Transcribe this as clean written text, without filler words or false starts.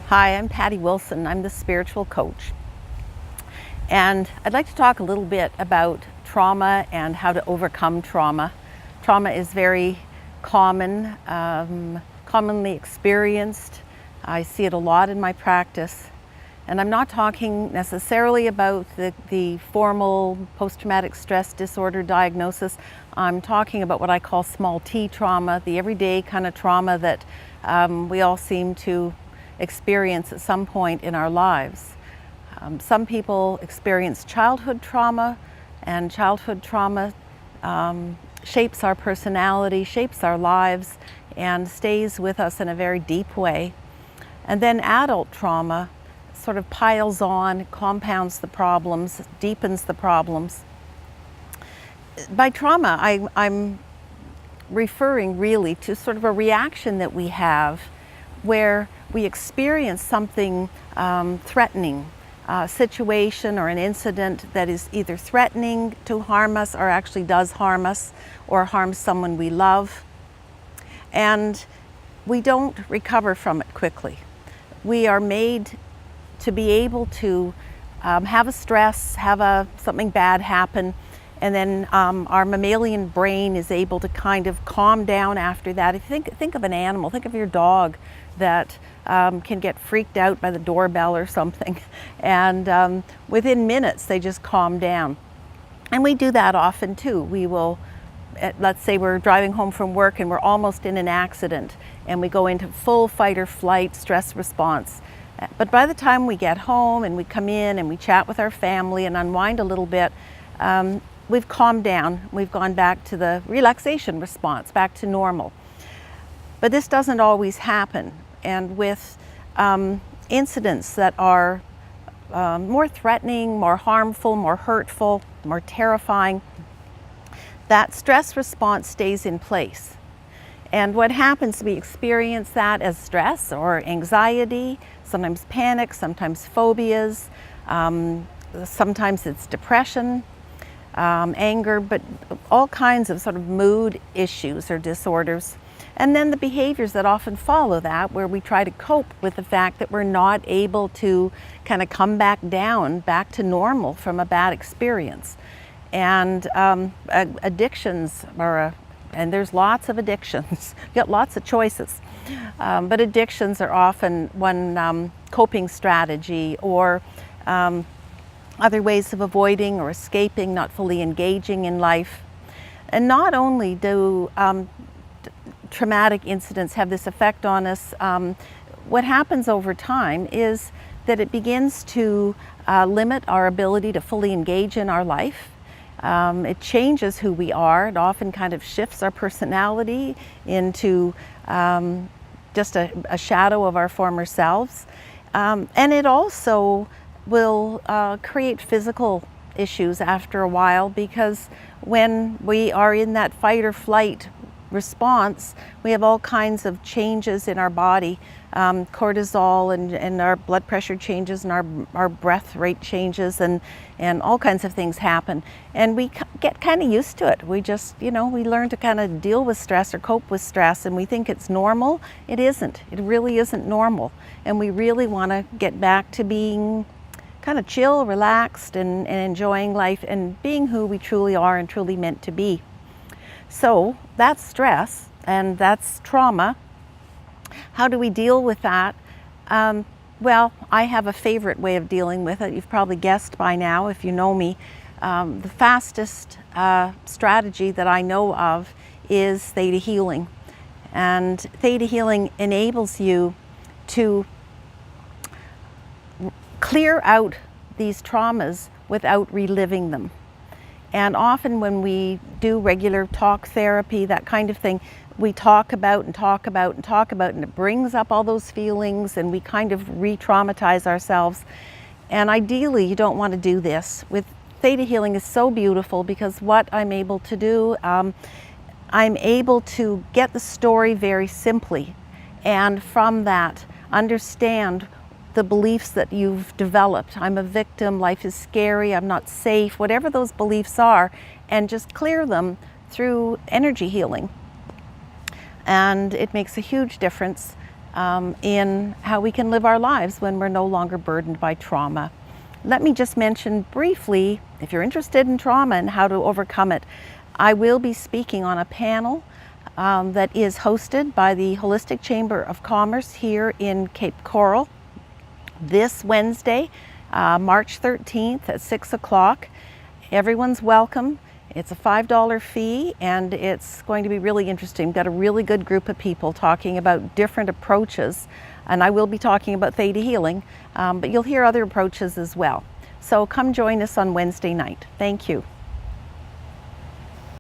Hi, I'm Patty Wilson. I'm the spiritual coach. And I'd like to talk a little bit about trauma and how to overcome trauma. Trauma is very common, commonly experienced. I see it a lot in my practice. And I'm not talking necessarily about the formal post-traumatic stress disorder diagnosis. I'm talking about what I call small t trauma, the everyday kind of trauma that we all seem to experience at some point in our lives. Some people experience childhood trauma, and childhood trauma shapes our personality, shapes our lives, and stays with us in a very deep way. And then adult trauma sort of piles on, compounds the problems, deepens the problems. By trauma, I'm referring really to sort of a reaction that we have where we experience something threatening, a situation or an incident that is either threatening to harm us or actually does harm us or harms someone we love. And we don't recover from it quickly. We are made to be able to have a stress, have something bad happen, and then our mammalian brain is able to kind of calm down after that. If you think of an animal, think of your dog that can get freaked out by the doorbell or something, and within minutes they just calm down. And we do that often too. We will, let's say we're driving home from work and we're almost in an accident, and we go into full fight or flight stress response. But by the time we get home and we come in and we chat with our family and unwind a little bit, we've calmed down. We've gone back to the relaxation response, back to normal. But this doesn't always happen. And with incidents that are more threatening, more harmful, more hurtful, more terrifying, that stress response stays in place. And what happens, we experience that as stress or anxiety, sometimes panic, sometimes phobias, sometimes it's depression, anger, but all kinds of sort of mood issues or disorders. And then the behaviors that often follow that, where we try to cope with the fact that we're not able to kind of come back down, back to normal from a bad experience. And addictions and there's lots of addictions. You've got lots of choices. But addictions are often one coping strategy, or other ways of avoiding or escaping, not fully engaging in life. And not only do traumatic incidents have this effect on us, what happens over time is that it begins to limit our ability to fully engage in our life. It changes who we are. It often kind of shifts our personality into just a shadow of our former selves. And it also will create physical issues after a while, because when we are in that fight or flight response, we have all kinds of changes in our body. Cortisol and our blood pressure changes, and our breath rate changes, and all kinds of things happen. And we get kind of used to it. We just, we learn to kind of deal with stress or cope with stress, and we think it's normal. It isn't. It really isn't normal. And we really want to get back to being kind of chill, relaxed, and enjoying life, and being who we truly are and truly meant to be. So that's stress, and that's trauma. How do we deal with that? Well, I have a favorite way of dealing with it. You've probably guessed by now if you know me. The fastest strategy that I know of is Theta healing. And Theta healing enables you to clear out these traumas without reliving them. And often when we do regular talk therapy, that kind of thing, we talk about and talk about and talk about, and it brings up all those feelings, and we kind of re-traumatize ourselves. And ideally, you don't want to do this. With Theta healing is so beautiful, because what I'm able to do, I'm able to get the story very simply, and from that, understand the beliefs that you've developed. I'm a victim, life is scary, I'm not safe, whatever those beliefs are, and just clear them through energy healing. And it makes a huge difference. in how we can live our lives when we're no longer burdened by trauma. Let me just mention briefly, if you're interested in trauma and how to overcome it, I will be speaking on a panel that is hosted by the Holistic Chamber of Commerce here in Cape Coral this Wednesday, March 13th at 6 o'clock. Everyone's welcome. It's a $5 fee and it's going to be really interesting. We've got a really good group of people talking about different approaches, and I will be talking about Theta healing, but you'll hear other approaches as well. So come join us on Wednesday night. Thank you.